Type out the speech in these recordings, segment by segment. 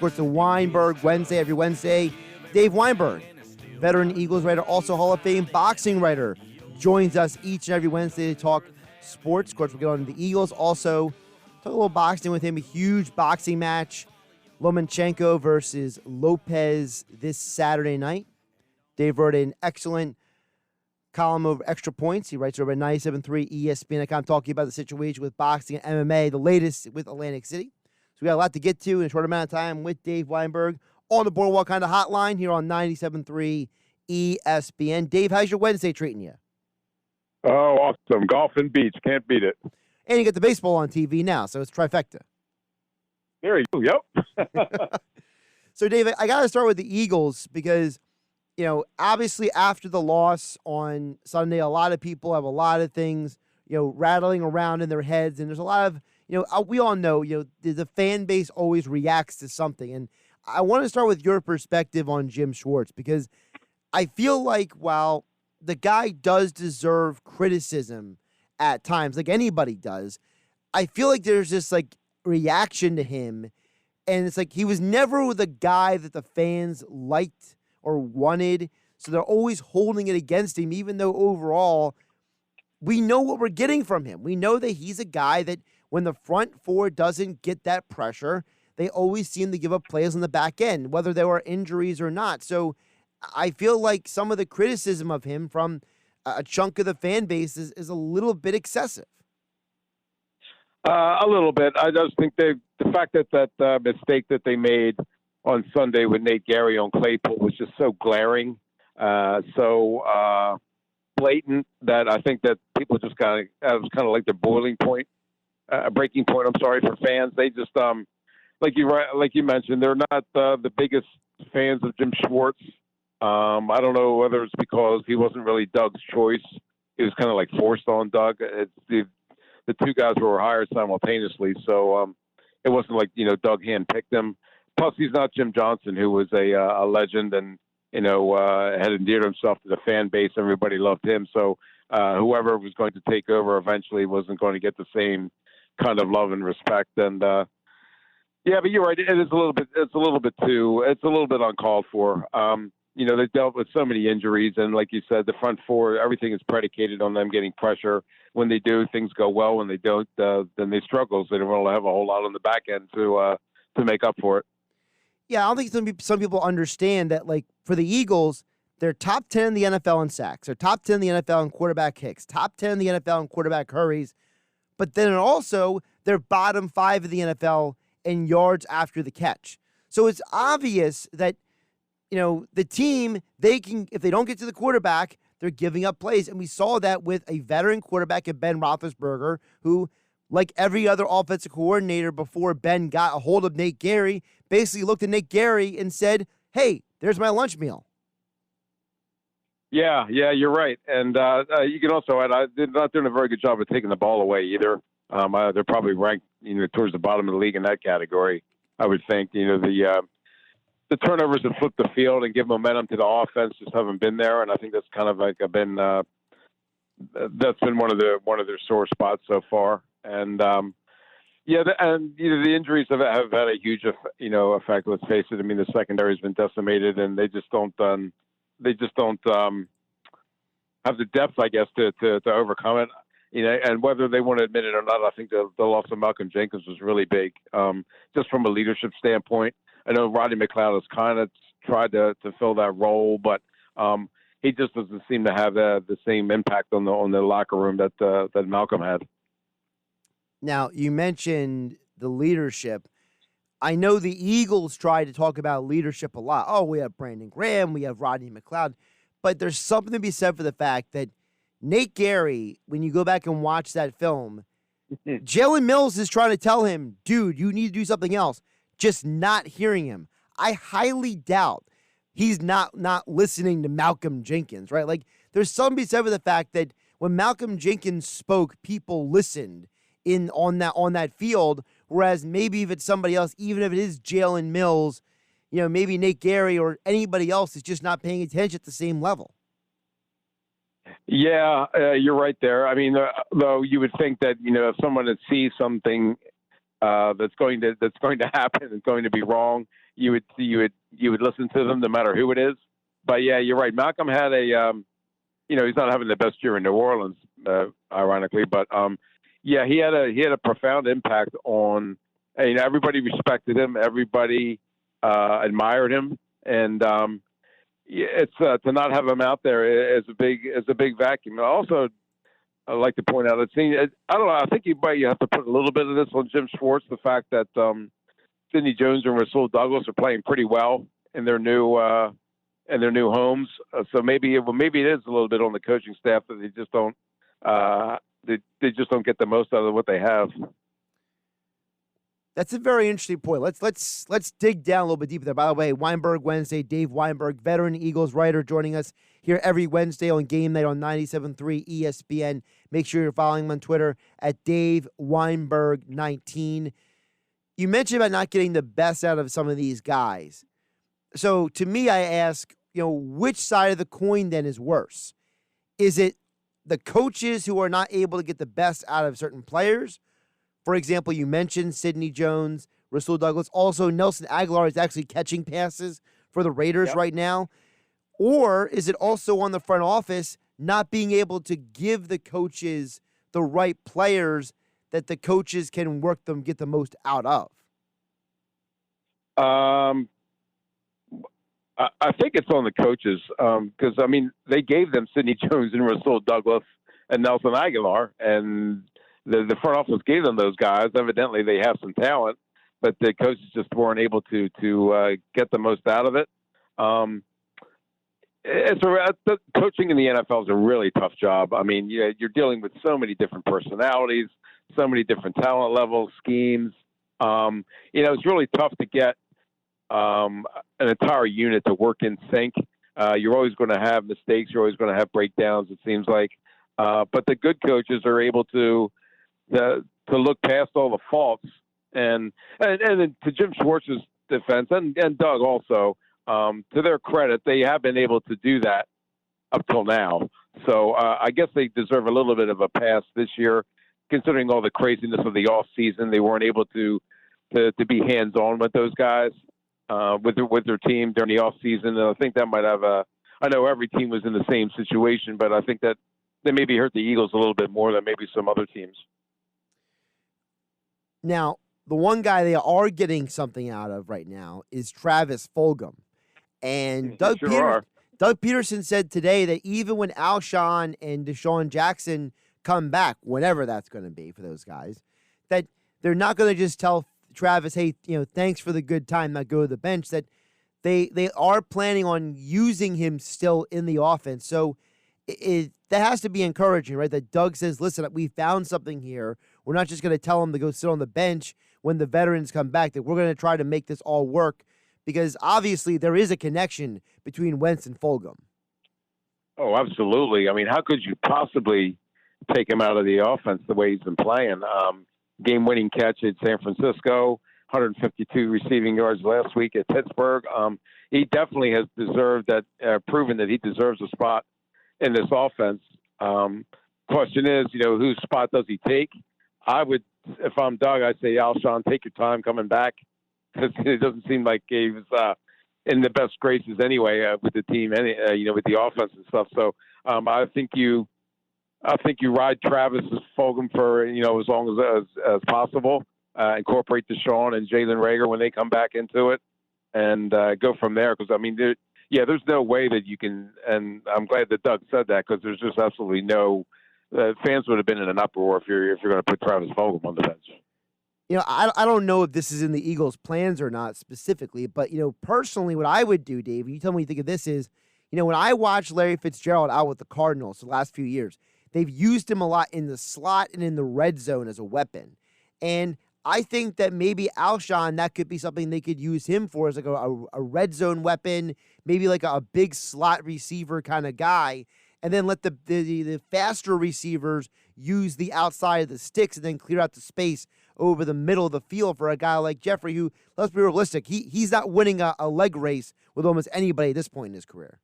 course, the Weinberg Wednesday, every Wednesday. Dave Weinberg, veteran Eagles writer, also Hall of Fame boxing writer, joins us each and every Wednesday to talk sports. Of course, we'll get on to the Eagles. Also, talk a little boxing with him, a huge boxing match. Lomachenko versus Lopez this Saturday night. Dave wrote an excellent column over Extra Points. He writes over at 97.3 ESPN.com talking about the situation with boxing and MMA, the latest with Atlantic City. So we got a lot to get to in a short amount of time with Dave Weinberg on the Boardwalk kind of hotline here on 97.3 ESPN. Dave, how's your Wednesday treating you? Oh, awesome. Golf and beach. Can't beat it. And you get the baseball on TV now, so it's trifecta. There you go. Yep. So, David, I got to start with the Eagles because, you know, obviously after the loss on Sunday, a lot of people have a lot of things, you know, rattling around in their heads. And there's a lot of, you know, we all know, you know, the fan base always reacts to something. And I want to start with your perspective on Jim Schwartz because I feel like while the guy does deserve criticism at times, like anybody does, I feel like there's this, like, reaction to him, and it's like he was never the guy that the fans liked or wanted, so they're always holding it against him, even though overall we know what we're getting from him. We know that he's a guy that when the front four doesn't get that pressure, they always seem to give up plays on the back end, whether there were injuries or not. So I feel like some of the criticism of him from a chunk of the fan base is a little bit excessive. A little bit. I just think the fact that mistake that they made on Sunday with Nate Gary on Claypool was just so glaring, so blatant that I think that people just it was kind of like the boiling point, breaking point. I'm sorry for fans. They just like you mentioned, they're not the biggest fans of Jim Schwartz. I don't know whether it's because he wasn't really Doug's choice. He was kind of like forced on Doug. It's the two guys were hired simultaneously, so it wasn't like, you know, Doug handpicked them. Plus, he's not Jim Johnson, who was a legend and, you know, had endeared himself to the fan base. Everybody loved him. So whoever was going to take over eventually wasn't going to get the same kind of love and respect. And yeah, but you're right. It is a little bit. It's a little bit uncalled for. You know, they dealt with so many injuries, and like you said, the front four, everything is predicated on them getting pressure. When they do, things go well. When they don't, then they struggle. So they don't really have a whole lot on the back end to make up for it. Yeah, I don't think some people understand that, like, for the Eagles, they're top 10 in the NFL in sacks. They're top 10 in the NFL in quarterback hits. Top 10 in the NFL in quarterback hurries. But then also, they're bottom 5 of the NFL in yards after the catch. So it's obvious that, you know, the team, they can, if they don't get to the quarterback, they're giving up plays. And we saw that with a veteran quarterback at Ben Roethlisberger, who, like every other offensive coordinator before Ben got a hold of Nate Gary, basically looked at Nate Gary and said, hey, there's my lunch meal. Yeah, you're right. And you can also add, they're not doing a very good job of taking the ball away either. They're probably ranked, you know, towards the bottom of the league in that category, I would think. You know, the turnovers that flip the field and give momentum to the offense just haven't been there, and I think that's kind of like that's been one of their sore spots so far. And and you know, the injuries have had a huge effect. Let's face it. I mean, the secondary has been decimated, and they just don't have the depth, I guess, to overcome it. You know, and whether they want to admit it or not, I think the loss of Malcolm Jenkins was really big, just from a leadership standpoint. I know Rodney McLeod has kind of tried to fill that role, but he just doesn't seem to have the same impact on the locker room that Malcolm had. Now, you mentioned the leadership. I know the Eagles try to talk about leadership a lot. Oh, we have Brandon Graham, we have Rodney McLeod, but there's something to be said for the fact that Nate Gary, when you go back and watch that film, Jalen Mills is trying to tell him, dude, you need to do something else. Just not hearing him. I highly doubt he's not listening to Malcolm Jenkins, right? Like, there's something to be said for the fact that when Malcolm Jenkins spoke, people listened on that field, whereas maybe if it's somebody else, even if it is Jalen Mills, you know, maybe Nate Gary or anybody else is just not paying attention at the same level. Yeah, you're right there. I mean, though you would think that, you know, if someone that sees something that's going to happen and going to be wrong, you would listen to them no matter who it is. But yeah, you're right. Malcolm had he's not having the best year in New Orleans, ironically, but yeah, he had a profound impact on. Everybody respected him. Everybody admired him, and it's to not have him out there is a big vacuum. Also, I'd like to point out I don't know. I think you have to put a little bit of this on Jim Schwartz. The fact that Sidney Jones and Rasul Douglas are playing pretty well in their new homes. So maybe it is a little bit on the coaching staff that they just don't they just don't get the most out of what they have. That's a very interesting point. Let's dig down a little bit deeper there. By the way, Weinberg Wednesday, Dave Weinberg, veteran Eagles writer, joining us here every Wednesday on Game Night on 97.3 ESPN. Make sure you're following him on Twitter at Dave Weinberg 19. You mentioned about not getting the best out of some of these guys. So to me, I ask, which side of the coin then is worse? Is it the coaches who are not able to get the best out of certain players? For example, you mentioned Sidney Jones, Rasul Douglas. Also, Nelson Aguilar is actually catching passes for the Raiders right now. Or is it also on the front office not being able to give the coaches the right players that the coaches can get the most out of? I think it's on the coaches because, they gave them Sidney Jones and Rasul Douglas and Nelson Aguilar, and the front office gave them those guys. Evidently, they have some talent, but the coaches just weren't able to get the most out of it. Coaching in the NFL is a really tough job. You're dealing with so many different personalities, so many different talent levels, schemes. It's really tough to get an entire unit to work in sync. You're always going to have mistakes. You're always going to have breakdowns, it seems like. But the good coaches are able to look past all the faults. And to Jim Schwartz's defense and Doug also, to their credit, they have been able to do that up till now. So I guess they deserve a little bit of a pass this year, considering all the craziness of the off season. They weren't able to be hands on with those guys. With their team during the off season, and I think that might have I know every team was in the same situation, but I think that they maybe hurt the Eagles a little bit more than maybe some other teams. Now, the one guy they are getting something out of right now is Travis Fulgham, and Doug Peterson said today that even when Alshon and Deshaun Jackson come back, whenever that's going to be for those guys, that they're not going to just tell Travis, hey, thanks for the good time, not go to the bench, that they are planning on using him still in the offense. So that has to be encouraging, right? That Doug says, listen, we found something here. We're not just going to tell him to go sit on the bench when the veterans come back, that we're going to try to make this all work, because obviously there is a connection between Wentz and Fulgham. Oh, absolutely. How could you possibly take him out of the offense the way he's been playing? Game-winning catch at San Francisco, 152 receiving yards last week at Pittsburgh. He definitely has proven that he deserves a spot in this offense. Question is, whose spot does he take? I would, if I'm Doug, I'd say, Alshon, take your time coming back, because it doesn't seem like he was in the best graces anyway with the team, with the offense and stuff. So I think you ride Travis Fulgham for as long as possible. Incorporate Deshaun and Jalen Reagor when they come back into it, and go from there. Because there's no way that you can. And I'm glad that Doug said that, because there's just absolutely no. Fans would have been in an uproar if you're going to put Travis Fulgham on the bench. I don't know if this is in the Eagles' plans or not specifically, but personally, what I would do, Dave, you tell me what you think of this is, when I watched Larry Fitzgerald out with the Cardinals the last few years, they've used him a lot in the slot and in the red zone as a weapon. And I think that maybe Alshon, that could be something they could use him for, as like a red zone weapon, maybe like a big slot receiver kind of guy, and then let the faster receivers use the outside of the sticks and then clear out the space over the middle of the field for a guy like Jeffrey, who, let's be realistic, he's not winning a leg race with almost anybody at this point in his career.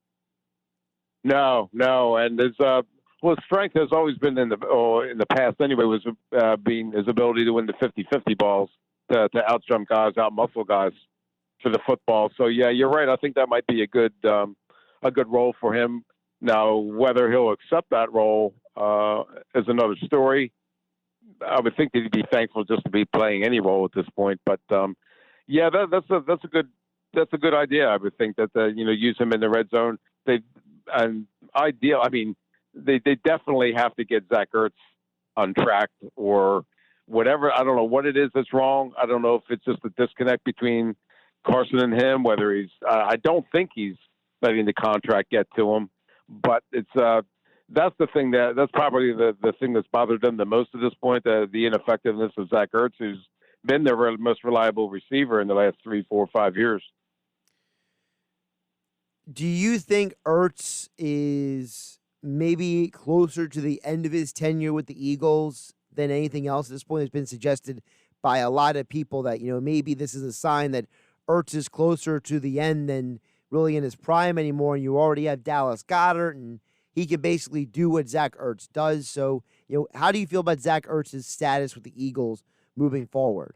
No, and there's his strength has always been in the past anyway, was being his ability to win the 50-50 balls, to outjump guys, out muscle guys. for the football. So yeah, you're right. I think that might be a good role for him. Now, whether he'll accept that role is another story. I would think that he'd be thankful just to be playing any role at this point. But yeah, that's a good idea. I would think that use him in the red zone. They definitely have to get Zach Ertz on track or whatever. I don't know what it is that's wrong. I don't know if it's just a disconnect between Carson and him. Whether I don't think he's letting the contract get to him. But it's that's the thing that's probably the thing that's bothered them the most at this point, the ineffectiveness of Zach Ertz, who's been their most reliable receiver in the last 3, 4, 5 years. Do you think Ertz is maybe closer to the end of his tenure with the Eagles than anything else at this point? It's been suggested by a lot of people that, maybe this is a sign that Ertz is closer to the end than really in his prime anymore, and you already have Dallas Goedert, and he can basically do what Zach Ertz does. So, how do you feel about Zach Ertz's status with the Eagles moving forward?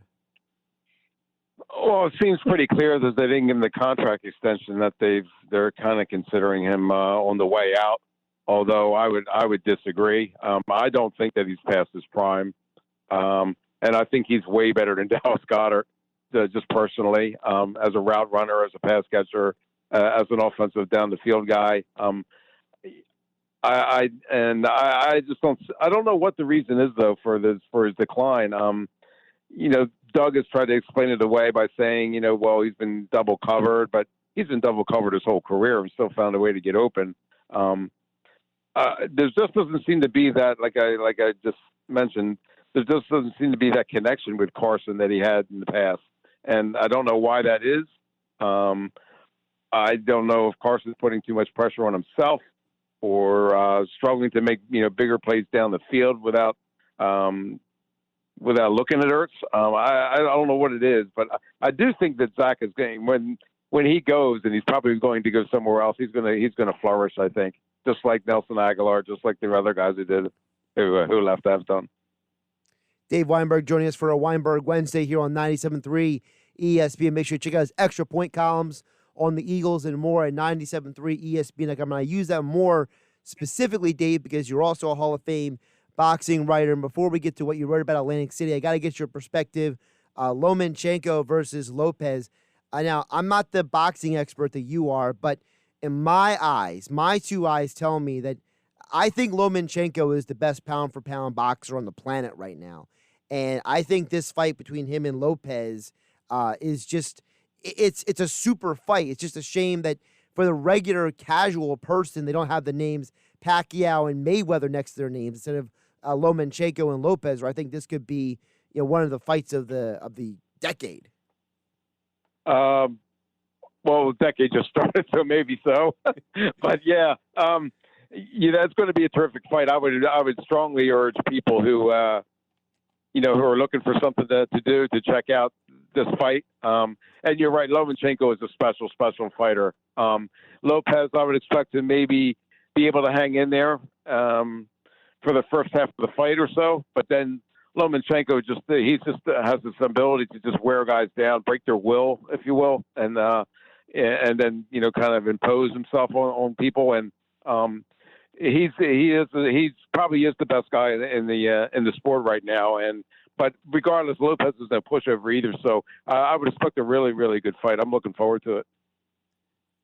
Well, it seems pretty clear that they didn't give him the contract extension, that they're kind of considering him on the way out. Although I would disagree. I don't think that he's past his prime, and I think he's way better than Dallas Goedert, just personally, as a route runner, as a pass catcher, as an offensive down the field guy. I don't know what the reason is though for his decline. Doug has tried to explain it away by saying, well, he's been double covered, but he's been double covered his whole career and still found a way to get open. There just doesn't seem to be that, like I just mentioned, there just doesn't seem to be that connection with Carson that he had in the past. And I don't know why that is. I don't know if Carson's putting too much pressure on himself or struggling to make bigger plays down the field without looking at Ertz. I don't know what it is, but I do think that Zach is going, when he goes, and he's probably going to go somewhere else, he's gonna flourish. I think, just like Nelson Aguilar, just like the other guys who left Afton. Dave Weinberg joining us for a Weinberg Wednesday here on 97.3 ESPN. Make sure you check out his extra point columns on the Eagles and more at 97.3 ESPN. I'm going to use that more specifically, Dave, because you're also a Hall of Fame boxing writer. And before we get to what you wrote about Atlantic City, I got to get your perspective. Lomachenko versus Lopez. Now, I'm not the boxing expert that you are, but in my eyes, my two eyes tell me that I think Lomachenko is the best pound-for-pound boxer on the planet right now. And I think this fight between him and Lopez is just it's a super fight. It's just a shame that for the regular casual person, they don't have the names Pacquiao and Mayweather next to their names instead of Lomachenko and Lopez. Or I think this could be one of the fights of the decade. Well, the decade just started, so maybe so. But yeah, it's going to be a terrific fight. I would strongly urge people who who are looking for something to do to check out this fight. And you're right, Lomachenko is a special fighter. Lopez, I would expect to maybe be able to hang in there for the first half of the fight or so, but then Lomachenko has this ability to just wear guys down, break their will, if you will, and then kind of impose himself on people. And he probably is the best guy in the sport right now. But regardless, Lopez is no pushover either. So I would expect a really, really good fight. I'm looking forward to it.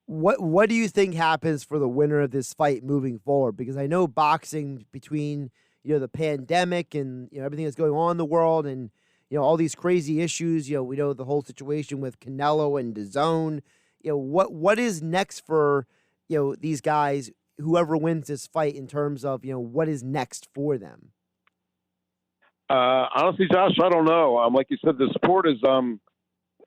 What do you think happens for the winner of this fight moving forward? Because I know boxing, between the pandemic and everything that's going on in the world and all these crazy issues, we know the whole situation with Canelo and DAZN. What is next for these guys, whoever wins this fight, in terms of what is next for them? Honestly, Josh, I don't know. Like you said, the sport is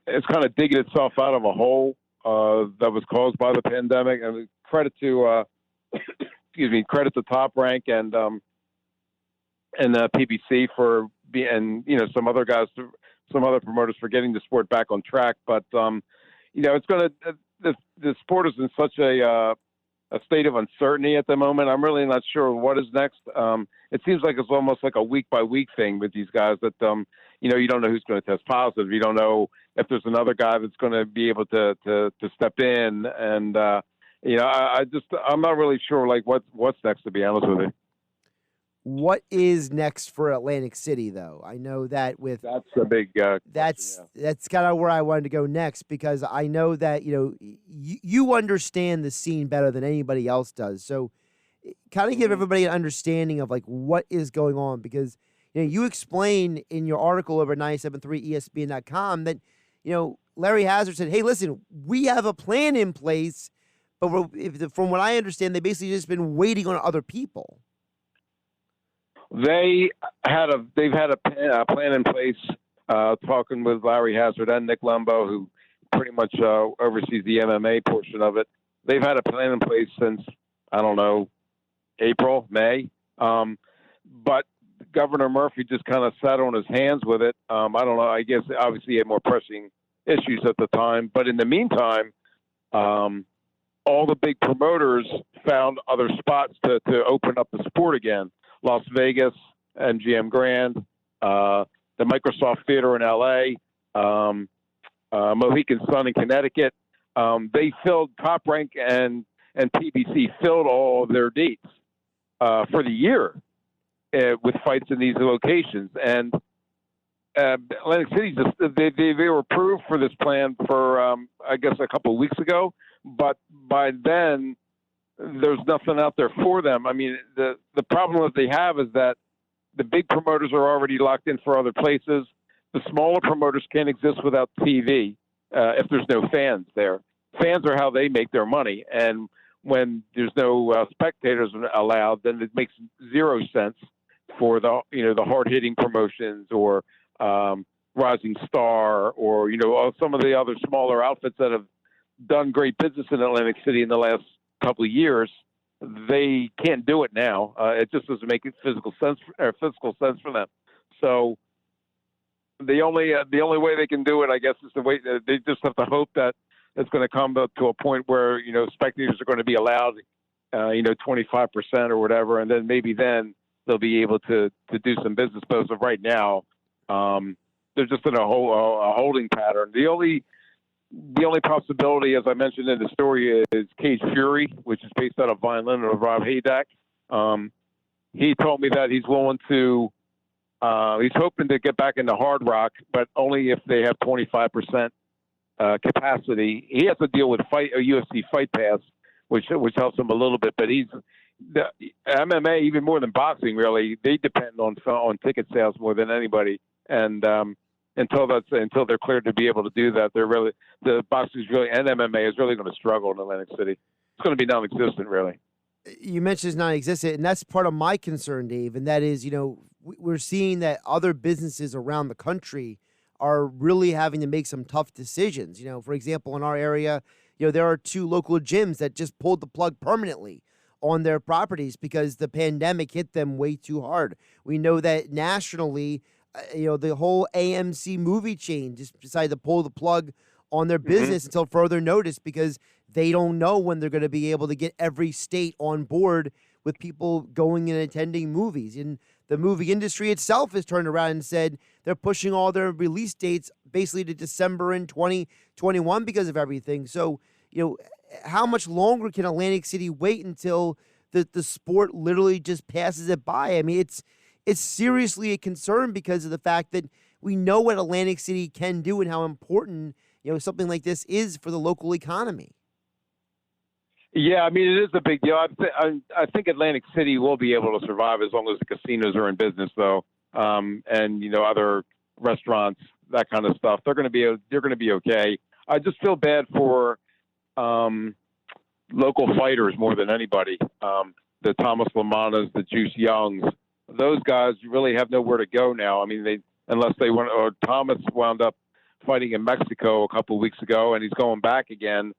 it's kind of digging itself out of a hole that was caused by the pandemic. And credit to credit to Top Rank and PBC for being, some other guys, some other promoters for getting the sport back on track. But it's going to the sport is in such a a state of uncertainty at the moment. I'm really not sure what is next. It seems like it's almost like a week by week thing with these guys that, you don't know who's going to test positive. You don't know if there's another guy that's going to be able to step in. And, I'm not really sure like what's next, to be honest with you. What is next for Atlantic City, though? I know that that's a big that's kind of where I wanted to go next, because I know that you understand the scene better than anybody else does. So, kind of give everybody an understanding of like what is going on, because you explain in your article over at 973ESPN.com that Larry Hazard said, "Hey, listen, we have a plan in place, but from what I understand, they basically just been waiting on other people." They've had a plan in place, talking with Larry Hazard and Nick Lembo, who pretty much oversees the MMA portion of it. They've had a plan in place since, I don't know, April, May. But Governor Murphy just kind of sat on his hands with it. I don't know. I guess obviously he had more pressing issues at the time. But in the meantime, all the big promoters found other spots to open up the sport again. Las Vegas, MGM Grand, the Microsoft Theater in LA, Mohegan Sun in Connecticut. They filled Top Rank and PBC filled all of their dates for the year with fights in these locations. And Atlantic City they were approved for this plan for I guess a couple of weeks ago, but by then there's nothing out there for them. I mean, the problem that they have is that the big promoters are already locked in for other places. The smaller promoters can't exist without TV if there's no fans there. Fans are how they make their money, and when there's no spectators allowed, then it makes zero sense for the hard hitting promotions or Rising Star or some of the other smaller outfits that have done great business in Atlantic City in the last couple of years. They can't do it now. It just doesn't make physical sense for them. So the only way they can do it, I guess, is the way they just have to hope that it's going to come to a point where spectators are going to be allowed 25% or whatever, and then maybe then they'll be able to do some business. But as of right now, they're just in a holding pattern. The only possibility, as I mentioned in the story, is Cage Fury, which is based out of Vineland or Rob Haydack. He told me that he's willing to, he's hoping to get back into Hard Rock, but only if they have 25% capacity. He has to deal with a UFC Fight Pass, which helps him a little bit. But the MMA, even more than boxing, really, they depend on ticket sales more than anybody. And until they're cleared to be able to do that, the boxing and MMA is really going to struggle in Atlantic City. It's going to be non-existent, really. You mentioned it's non-existent, and that's part of my concern, Dave. And that is, we're seeing that other businesses around the country are really having to make some tough decisions. For example, in our area, there are 2 local gyms that just pulled the plug permanently on their properties because the pandemic hit them way too hard. We know that nationally, the whole AMC movie chain just decided to pull the plug on their business until further notice because they don't know when they're going to be able to get every state on board with people going and attending movies. And the movie industry itself has turned around and said they're pushing all their release dates basically to December in 2021 because of everything. So, how much longer can Atlantic City wait until the sport literally just passes it by? I mean, it's seriously a concern because of the fact that we know what Atlantic City can do and how important, something like this is for the local economy. Yeah, I mean, it is a big deal. I think Atlantic City will be able to survive as long as the casinos are in business, though, and other restaurants, that kind of stuff. They're going to be okay. I just feel bad for local fighters more than anybody. The Thomas Lamanas, the Juice Youngs, those guys really have nowhere to go now. I mean, Thomas wound up fighting in Mexico a couple of weeks ago, and he's going back again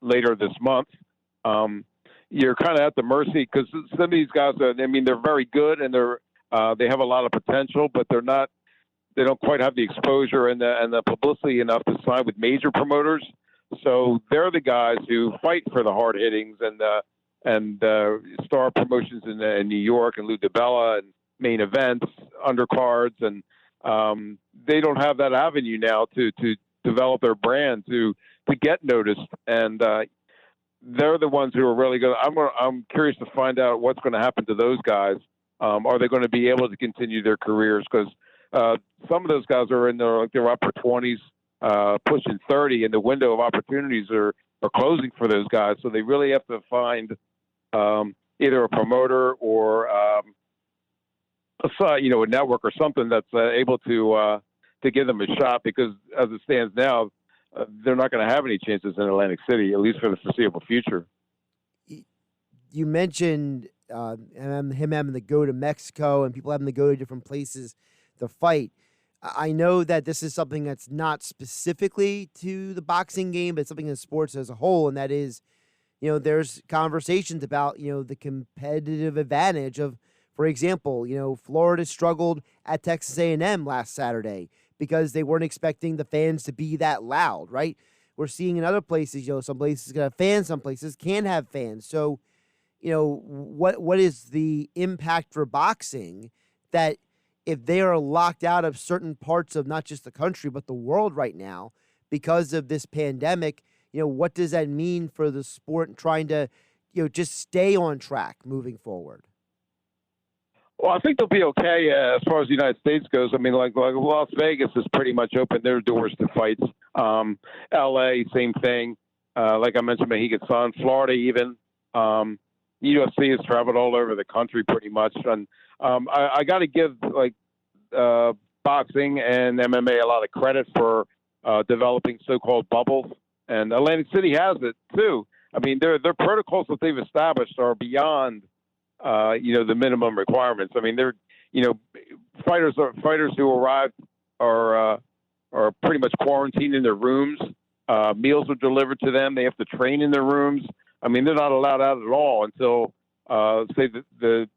later this month. You're kind of at the mercy because some of these guys they're very good and they have a lot of potential, but they don't quite have the exposure and the publicity enough to sign with major promoters. So they're the guys who fight for the hard hittings and star promotions in New York and Lou DiBella and main events, undercards, and they don't have that avenue now to develop their brand to get noticed. And they're the ones who are really going. I'm curious to find out what's going to happen to those guys. Are they going to be able to continue their careers? Because some of those guys are in their upper 20s, pushing 30, and the window of opportunities are closing for those guys. So they really have to find either a promoter or a network or something that's able to give them a shot. Because as it stands now, they're not going to have any chances in Atlantic City, at least for the foreseeable future. You mentioned him having to go to Mexico and people having to go to different places to fight. I know that this is something that's not specifically to the boxing game, but something in sports as a whole, and that is, there's conversations about, the competitive advantage of, for example, Florida struggled at Texas A&M last Saturday because they weren't expecting the fans to be that loud, right? We're seeing in other places, some places can have fans, some places can't have fans. So, what is the impact for boxing that if they are locked out of certain parts of not just the country, but the world right now because of this pandemic, what does that mean for the sport and trying to, just stay on track moving forward? Well, I think they'll be okay as far as the United States goes. I mean, like Las Vegas has pretty much opened their doors to fights. L.A., same thing. Like I mentioned, Mohegan Sun, Florida even. UFC has traveled all over the country pretty much. And I got to give boxing and MMA a lot of credit for developing so-called bubbles. And Atlantic City has it too. I mean, their protocols that they've established are beyond the minimum requirements. I mean, they're, fighters who arrive are pretty much quarantined in their rooms. Meals are delivered to them. They have to train in their rooms. I mean, they're not allowed out at all until say the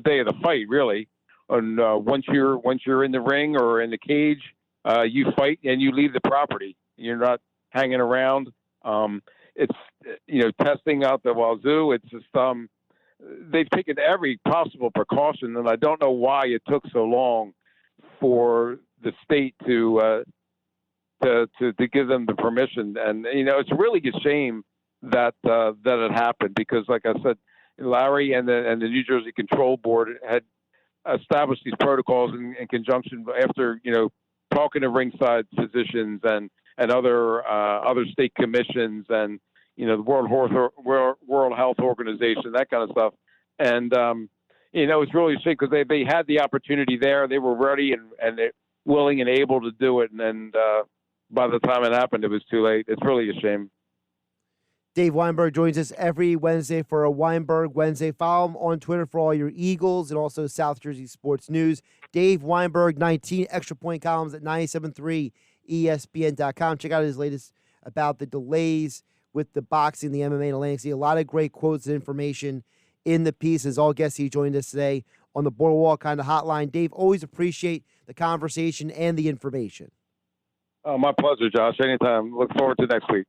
day of the fight, really. And once you're in the ring or in the cage, you fight and you leave the property. You're not hanging around. It's testing out the wazoo. It's just they've taken every possible precaution, and I don't know why it took so long for the state to give them the permission. And it's really a shame that it happened because, like I said, Larry and the New Jersey Control Board had established these protocols in conjunction after talking to ringside physicians and other state commissions and the World Health Organization, that kind of stuff. And it's really a shame because they had the opportunity there. They were ready and they're willing and able to do it. And by the time it happened, it was too late. It's really a shame. Dave Weinberg joins us every Wednesday for a Weinberg Wednesday. Follow him on Twitter for all your Eagles and also South Jersey sports news. Dave Weinberg, 19 extra point columns at 97.3 ESPN.com. Check out his latest about the delays with the boxing, the MMA, and Atlantic City. A lot of great quotes and information in the piece. As all guests, he joined us today on the Boardwalk kind of hotline. Dave, always appreciate the conversation and the information. Oh, my pleasure, Josh. Anytime. Look forward to next week.